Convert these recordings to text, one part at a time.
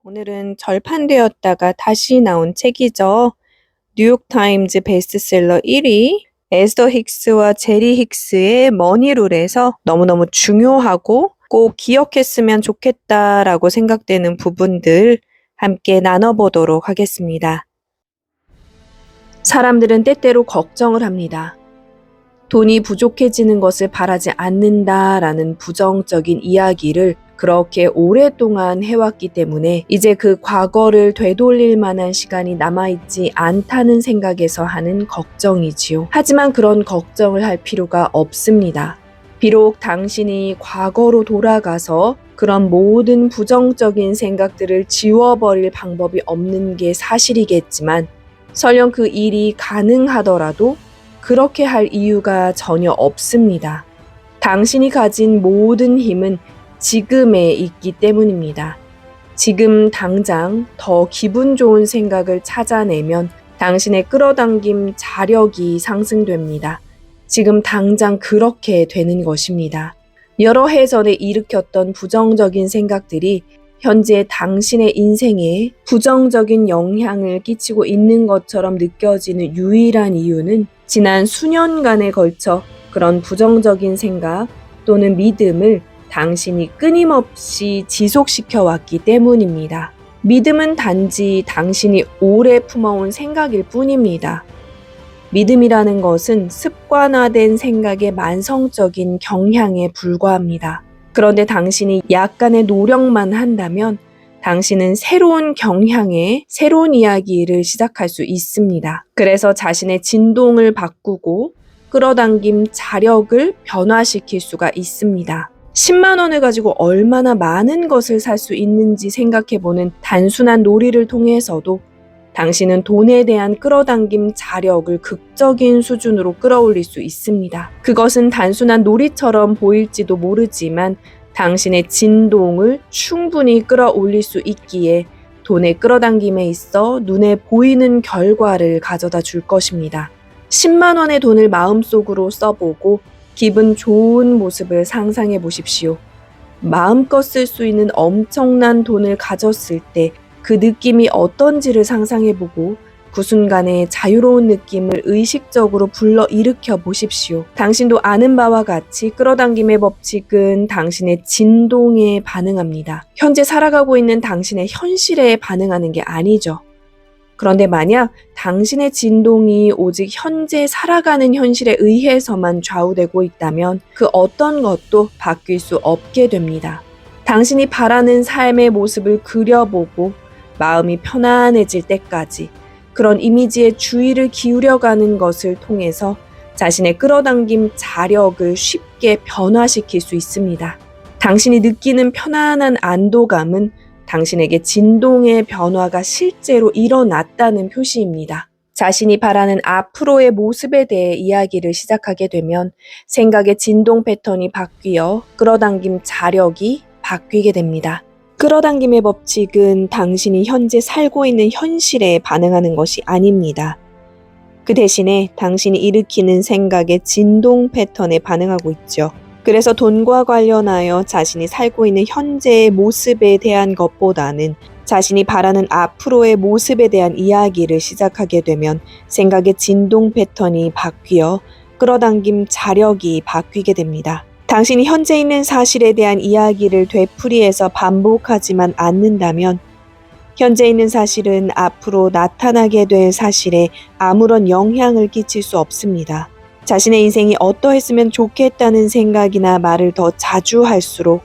오늘은 절판되었다가 다시 나온 책이죠. 뉴욕타임즈 베스트셀러 1위 에스더 힉스와 제리 힉스의 머니룰에서 너무너무 중요하고 꼭 기억했으면 좋겠다라고 생각되는 부분들 함께 나눠보도록 하겠습니다. 사람들은 때때로 걱정을 합니다. 돈이 부족해지는 것을 바라지 않는다라는 부정적인 이야기를 그렇게 오랫동안 해왔기 때문에 이제 그 과거를 되돌릴 만한 시간이 남아있지 않다는 생각에서 하는 걱정이지요. 하지만 그런 걱정을 할 필요가 없습니다. 비록 당신이 과거로 돌아가서 그런 모든 부정적인 생각들을 지워버릴 방법이 없는 게 사실이겠지만 설령 그 일이 가능하더라도 그렇게 할 이유가 전혀 없습니다. 당신이 가진 모든 힘은 지금에 있기 때문입니다. 지금 당장 더 기분 좋은 생각을 찾아내면 당신의 끌어당김 자력이 상승됩니다. 지금 당장 그렇게 되는 것입니다. 여러 해 전에 일으켰던 부정적인 생각들이 현재 당신의 인생에 부정적인 영향을 끼치고 있는 것처럼 느껴지는 유일한 이유는 지난 수년간에 걸쳐 그런 부정적인 생각 또는 믿음을 당신이 끊임없이 지속시켜 왔기 때문입니다. 믿음은 단지 당신이 오래 품어온 생각일 뿐입니다. 믿음이라는 것은 습관화된 생각의 만성적인 경향에 불과합니다. 그런데 당신이 약간의 노력만 한다면 당신은 새로운 경향의 새로운 이야기를 시작할 수 있습니다. 그래서 자신의 진동을 바꾸고 끌어당김 자력을 변화시킬 수가 있습니다. 10만 원을 가지고 얼마나 많은 것을 살 수 있는지 생각해보는 단순한 놀이를 통해서도 당신은 돈에 대한 끌어당김 자력을 극적인 수준으로 끌어올릴 수 있습니다. 그것은 단순한 놀이처럼 보일지도 모르지만 당신의 진동을 충분히 끌어올릴 수 있기에 돈의 끌어당김에 있어 눈에 보이는 결과를 가져다 줄 것입니다. 10만 원의 돈을 마음속으로 써보고 기분 좋은 모습을 상상해 보십시오. 마음껏 쓸 수 있는 엄청난 돈을 가졌을 때 그 느낌이 어떤지를 상상해보고 그 순간의 자유로운 느낌을 의식적으로 불러일으켜 보십시오. 당신도 아는 바와 같이 끌어당김의 법칙은 당신의 진동에 반응합니다. 현재 살아가고 있는 당신의 현실에 반응하는 게 아니죠. 그런데 만약 당신의 진동이 오직 현재 살아가는 현실에 의해서만 좌우되고 있다면 그 어떤 것도 바뀔 수 없게 됩니다. 당신이 바라는 삶의 모습을 그려보고 마음이 편안해질 때까지 그런 이미지에 주의를 기울여가는 것을 통해서 자신의 끌어당김 자력을 쉽게 변화시킬 수 있습니다. 당신이 느끼는 편안한 안도감은 당신에게 진동의 변화가 실제로 일어났다는 표시입니다. 자신이 바라는 앞으로의 모습에 대해 이야기를 시작하게 되면 생각의 진동 패턴이 바뀌어 끌어당김 자력이 바뀌게 됩니다. 끌어당김의 법칙은 당신이 현재 살고 있는 현실에 반응하는 것이 아닙니다. 그 대신에 당신이 일으키는 생각의 진동 패턴에 반응하고 있죠. 그래서 돈과 관련하여 자신이 살고 있는 현재의 모습에 대한 것보다는 자신이 바라는 앞으로의 모습에 대한 이야기를 시작하게 되면 생각의 진동 패턴이 바뀌어 끌어당김 자력이 바뀌게 됩니다. 당신이 현재 있는 사실에 대한 이야기를 되풀이해서 반복하지만 않는다면 현재 있는 사실은 앞으로 나타나게 될 사실에 아무런 영향을 끼칠 수 없습니다. 자신의 인생이 어떠했으면 좋겠다는 생각이나 말을 더 자주 할수록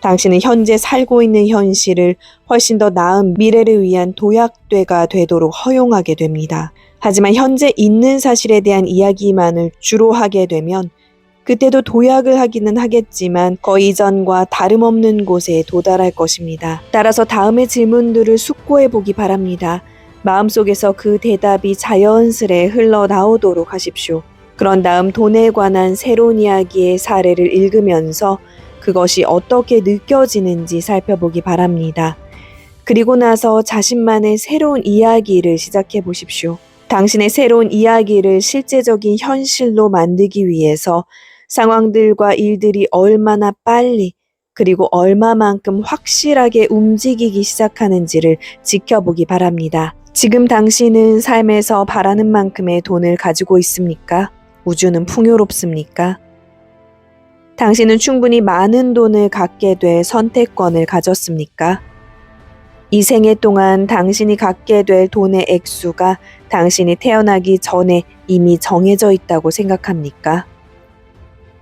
당신은 현재 살고 있는 현실을 훨씬 더 나은 미래를 위한 도약되가 되도록 허용하게 됩니다. 하지만 현재 있는 사실에 대한 이야기만을 주로 하게 되면 그때도 도약을 하기는 하겠지만 그 이전과 다름없는 곳에 도달할 것입니다. 따라서 다음의 질문들을 숙고해 보기 바랍니다. 마음속에서 그 대답이 자연스레 흘러나오도록 하십시오. 그런 다음 돈에 관한 새로운 이야기의 사례를 읽으면서 그것이 어떻게 느껴지는지 살펴보기 바랍니다. 그리고 나서 자신만의 새로운 이야기를 시작해 보십시오. 당신의 새로운 이야기를 실제적인 현실로 만들기 위해서 상황들과 일들이 얼마나 빨리 그리고 얼마만큼 확실하게 움직이기 시작하는지를 지켜보기 바랍니다. 지금 당신은 삶에서 바라는 만큼의 돈을 가지고 있습니까? 우주는 풍요롭습니까? 당신은 충분히 많은 돈을 갖게 될 선택권을 가졌습니까? 이 생애 동안 당신이 갖게 될 돈의 액수가 당신이 태어나기 전에 이미 정해져 있다고 생각합니까?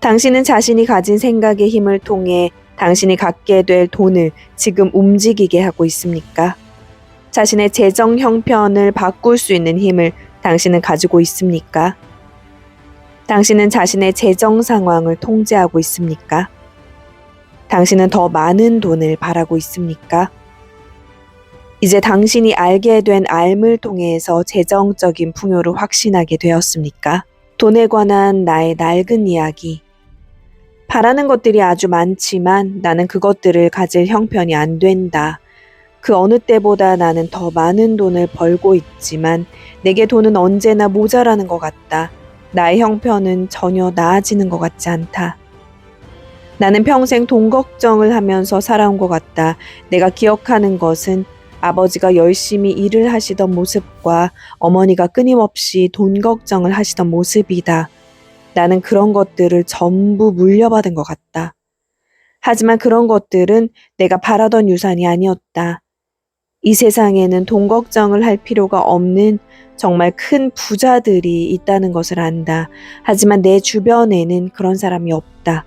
당신은 자신이 가진 생각의 힘을 통해 당신이 갖게 될 돈을 지금 움직이게 하고 있습니까? 자신의 재정 형편을 바꿀 수 있는 힘을 당신은 가지고 있습니까? 당신은 자신의 재정 상황을 통제하고 있습니까? 당신은 더 많은 돈을 바라고 있습니까? 이제 당신이 알게 된 알을 통해서 재정적인 풍요를 확신하게 되었습니까? 돈에 관한 나의 낡은 이야기. 바라는 것들이 아주 많지만 나는 그것들을 가질 형편이 안 된다. 그 어느 때보다 나는 더 많은 돈을 벌고 있지만 내게 돈은 언제나 모자라는 것 같다. 나의 형편은 전혀 나아지는 것 같지 않다. 나는 평생 돈 걱정을 하면서 살아온 것 같다. 내가 기억하는 것은 아버지가 열심히 일을 하시던 모습과 어머니가 끊임없이 돈 걱정을 하시던 모습이다. 나는 그런 것들을 전부 물려받은 것 같다. 하지만 그런 것들은 내가 바라던 유산이 아니었다. 이 세상에는 돈 걱정을 할 필요가 없는 정말 큰 부자들이 있다는 것을 안다. 하지만 내 주변에는 그런 사람이 없다.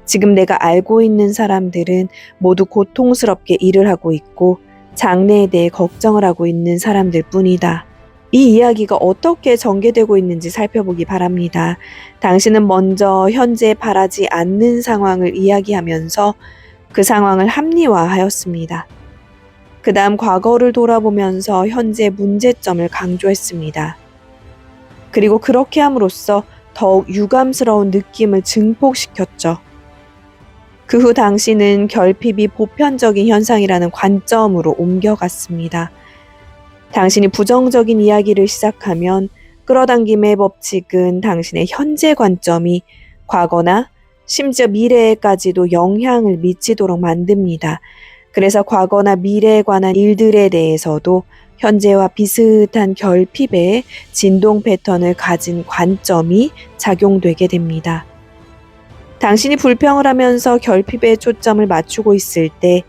지금 내가 알고 있는 사람들은 모두 고통스럽게 일을 하고 있고 장래에 대해 걱정을 하고 있는 사람들 뿐이다. 이 이야기가 어떻게 전개되고 있는지 살펴보기 바랍니다. 당신은 먼저 현재 바라지 않는 상황을 이야기하면서 그 상황을 합리화하였습니다. 그 다음 과거를 돌아보면서 현재 문제점을 강조했습니다. 그리고 그렇게 함으로써 더욱 유감스러운 느낌을 증폭시켰죠. 그 후 당신은 결핍이 보편적인 현상이라는 관점으로 옮겨갔습니다. 당신이 부정적인 이야기를 시작하면 끌어당김의 법칙은 당신의 현재 관점이 과거나 심지어 미래에까지도 영향을 미치도록 만듭니다. 그래서 과거나 미래에 관한 일들에 대해서도 현재와 비슷한 결핍의 진동 패턴을 가진 관점이 작용되게 됩니다. 당신이 불평을 하면서 결핍에 초점을 맞추고 있을 때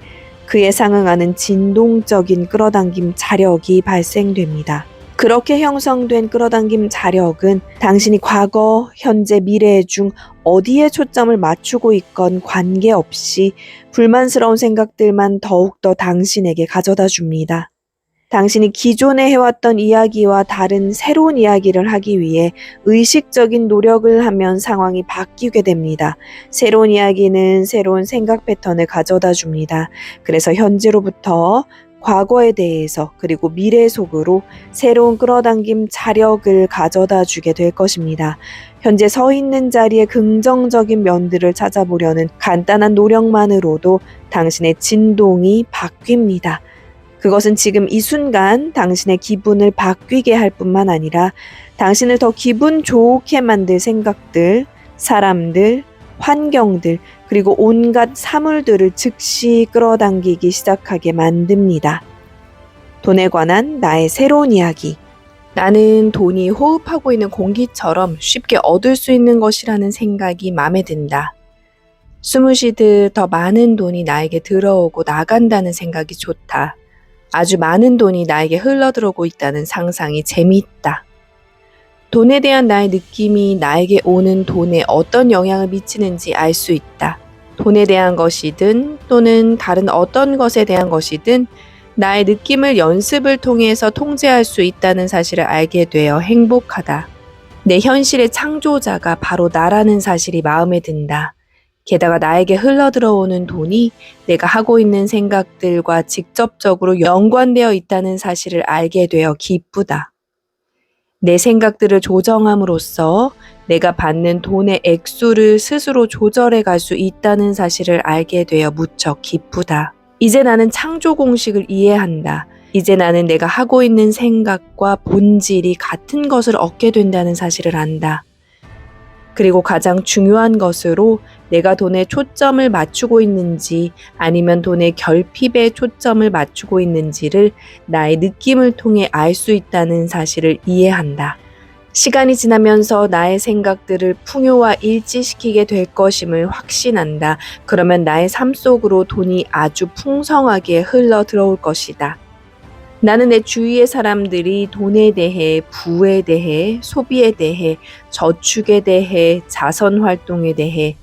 그에 상응하는 진동적인 끌어당김 자력이 발생됩니다. 그렇게 형성된 끌어당김 자력은 당신이 과거, 현재, 미래 중 어디에 초점을 맞추고 있건 관계없이 불만스러운 생각들만 더욱더 당신에게 가져다 줍니다. 당신이 기존에 해왔던 이야기와 다른 새로운 이야기를 하기 위해 의식적인 노력을 하면 상황이 바뀌게 됩니다. 새로운 이야기는 새로운 생각 패턴을 가져다 줍니다. 그래서 현재로부터 과거에 대해서 그리고 미래 속으로 새로운 끌어당김 자력을 가져다 주게 될 것입니다. 현재 서 있는 자리에 긍정적인 면들을 찾아보려는 간단한 노력만으로도 당신의 진동이 바뀝니다. 그것은 지금 이 순간 당신의 기분을 바뀌게 할 뿐만 아니라 당신을 더 기분 좋게 만들 생각들, 사람들, 환경들, 그리고 온갖 사물들을 즉시 끌어당기기 시작하게 만듭니다. 돈에 관한 나의 새로운 이야기. 나는 돈이 호흡하고 있는 공기처럼 쉽게 얻을 수 있는 것이라는 생각이 마음에 든다. 숨을 쉬듯 더 많은 돈이 나에게 들어오고 나간다는 생각이 좋다. 아주 많은 돈이 나에게 흘러들어오고 있다는 상상이 재미있다. 돈에 대한 나의 느낌이 나에게 오는 돈에 어떤 영향을 미치는지 알 수 있다. 돈에 대한 것이든 또는 다른 어떤 것에 대한 것이든 나의 느낌을 연습을 통해서 통제할 수 있다는 사실을 알게 되어 행복하다. 내 현실의 창조자가 바로 나라는 사실이 마음에 든다. 게다가 나에게 흘러들어오는 돈이 내가 하고 있는 생각들과 직접적으로 연관되어 있다는 사실을 알게 되어 기쁘다. 내 생각들을 조정함으로써 내가 받는 돈의 액수를 스스로 조절해 갈 수 있다는 사실을 알게 되어 무척 기쁘다. 이제 나는 창조 공식을 이해한다. 이제 나는 내가 하고 있는 생각과 본질이 같은 것을 얻게 된다는 사실을 안다. 그리고 가장 중요한 것으로 내가 돈에 초점을 맞추고 있는지 아니면 돈의 결핍에 초점을 맞추고 있는지를 나의 느낌을 통해 알 수 있다는 사실을 이해한다. 시간이 지나면서 나의 생각들을 풍요와 일치시키게 될 것임을 확신한다. 그러면 나의 삶 속으로 돈이 아주 풍성하게 흘러 들어올 것이다. 나는 내 주위의 사람들이 돈에 대해, 부에 대해, 소비에 대해, 저축에 대해, 자선 활동에 대해,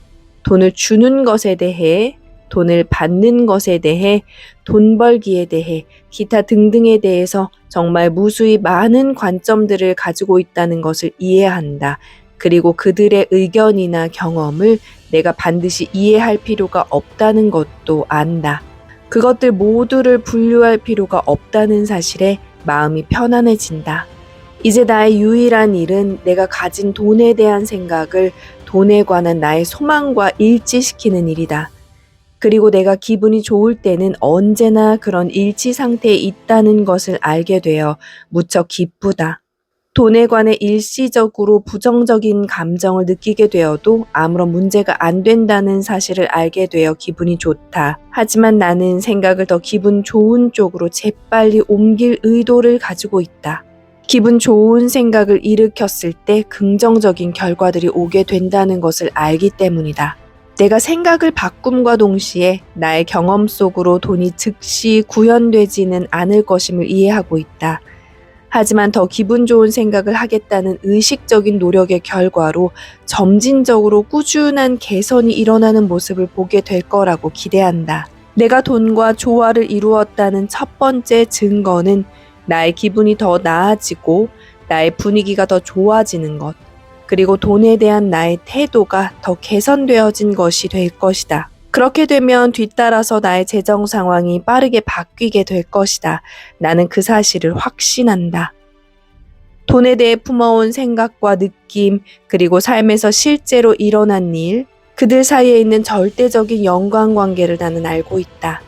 돈을 주는 것에 대해, 돈을 받는 것에 대해, 돈 벌기에 대해, 기타 등등에 대해서 정말 무수히 많은 관점들을 가지고 있다는 것을 이해한다. 그리고 그들의 의견이나 경험을 내가 반드시 이해할 필요가 없다는 것도 안다. 그것들 모두를 분류할 필요가 없다는 사실에 마음이 편안해진다. 이제 나의 유일한 일은 내가 가진 돈에 대한 생각을 돈에 관한 나의 소망과 일치시키는 일이다. 그리고 내가 기분이 좋을 때는 언제나 그런 일치 상태에 있다는 것을 알게 되어 무척 기쁘다. 돈에 관해 일시적으로 부정적인 감정을 느끼게 되어도 아무런 문제가 안 된다는 사실을 알게 되어 기분이 좋다. 하지만 나는 생각을 더 기분 좋은 쪽으로 재빨리 옮길 의도를 가지고 있다. 기분 좋은 생각을 일으켰을 때 긍정적인 결과들이 오게 된다는 것을 알기 때문이다. 내가 생각을 바꿈과 동시에 나의 경험 속으로 돈이 즉시 구현되지는 않을 것임을 이해하고 있다. 하지만 더 기분 좋은 생각을 하겠다는 의식적인 노력의 결과로 점진적으로 꾸준한 개선이 일어나는 모습을 보게 될 거라고 기대한다. 내가 돈과 조화를 이루었다는 첫 번째 증거는 나의 기분이 더 나아지고 나의 분위기가 더 좋아지는 것, 그리고 돈에 대한 나의 태도가 더 개선되어진 것이 될 것이다. 그렇게 되면 뒤따라서 나의 재정 상황이 빠르게 바뀌게 될 것이다. 나는 그 사실을 확신한다. 돈에 대해 품어온 생각과 느낌, 그리고 삶에서 실제로 일어난 일, 그들 사이에 있는 절대적인 연관관계를 나는 알고 있다.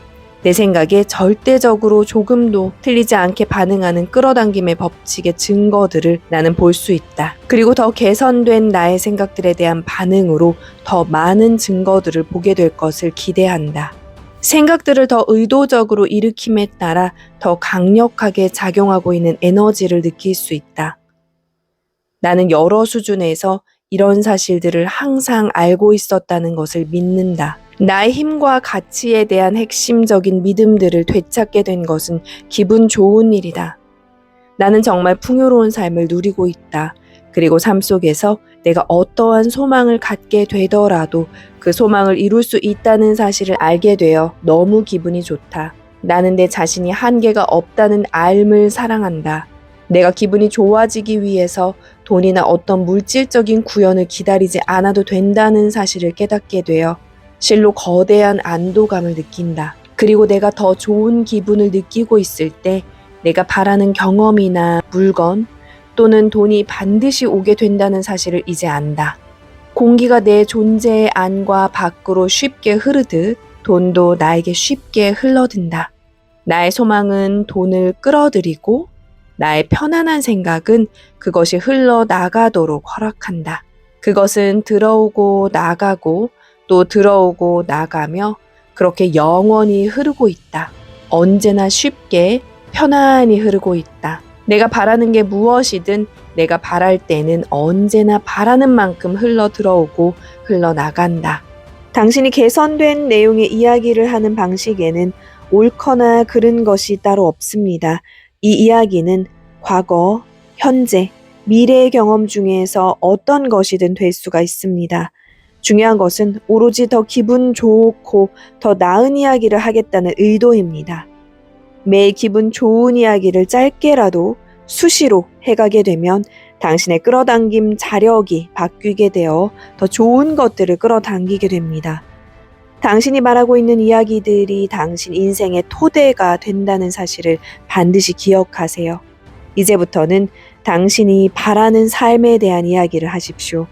내 생각에 절대적으로 조금도 틀리지 않게 반응하는 끌어당김의 법칙의 증거들을 나는 볼 수 있다. 그리고 더 개선된 나의 생각들에 대한 반응으로 더 많은 증거들을 보게 될 것을 기대한다. 생각들을 더 의도적으로 일으킴에 따라 더 강력하게 작용하고 있는 에너지를 느낄 수 있다. 나는 여러 수준에서 이런 사실들을 항상 알고 있었다는 것을 믿는다. 나의 힘과 가치에 대한 핵심적인 믿음들을 되찾게 된 것은 기분 좋은 일이다. 나는 정말 풍요로운 삶을 누리고 있다. 그리고 삶 속에서 내가 어떠한 소망을 갖게 되더라도 그 소망을 이룰 수 있다는 사실을 알게 되어 너무 기분이 좋다. 나는 내 자신이 한계가 없다는 알을 사랑한다. 내가 기분이 좋아지기 위해서 돈이나 어떤 물질적인 구현을 기다리지 않아도 된다는 사실을 깨닫게 되어 실로 거대한 안도감을 느낀다. 그리고 내가 더 좋은 기분을 느끼고 있을 때 내가 바라는 경험이나 물건 또는 돈이 반드시 오게 된다는 사실을 이제 안다. 공기가 내 존재의 안과 밖으로 쉽게 흐르듯 돈도 나에게 쉽게 흘러든다. 나의 소망은 돈을 끌어들이고 나의 편안한 생각은 그것이 흘러나가도록 허락한다. 그것은 들어오고 나가고 또 들어오고 나가며 그렇게 영원히 흐르고 있다. 언제나 쉽게 편안히 흐르고 있다. 내가 바라는 게 무엇이든 내가 바랄 때는 언제나 바라는 만큼 흘러 들어오고 흘러나간다. 당신이 개선된 내용의 이야기를 하는 방식에는 옳거나 그른 것이 따로 없습니다. 이 이야기는 과거, 현재, 미래의 경험 중에서 어떤 것이든 될 수가 있습니다. 중요한 것은 오로지 더 기분 좋고 더 나은 이야기를 하겠다는 의도입니다. 매일 기분 좋은 이야기를 짧게라도 수시로 해가게 되면 당신의 끌어당김 자력이 바뀌게 되어 더 좋은 것들을 끌어당기게 됩니다. 당신이 말하고 있는 이야기들이 당신 인생의 토대가 된다는 사실을 반드시 기억하세요. 이제부터는 당신이 바라는 삶에 대한 이야기를 하십시오.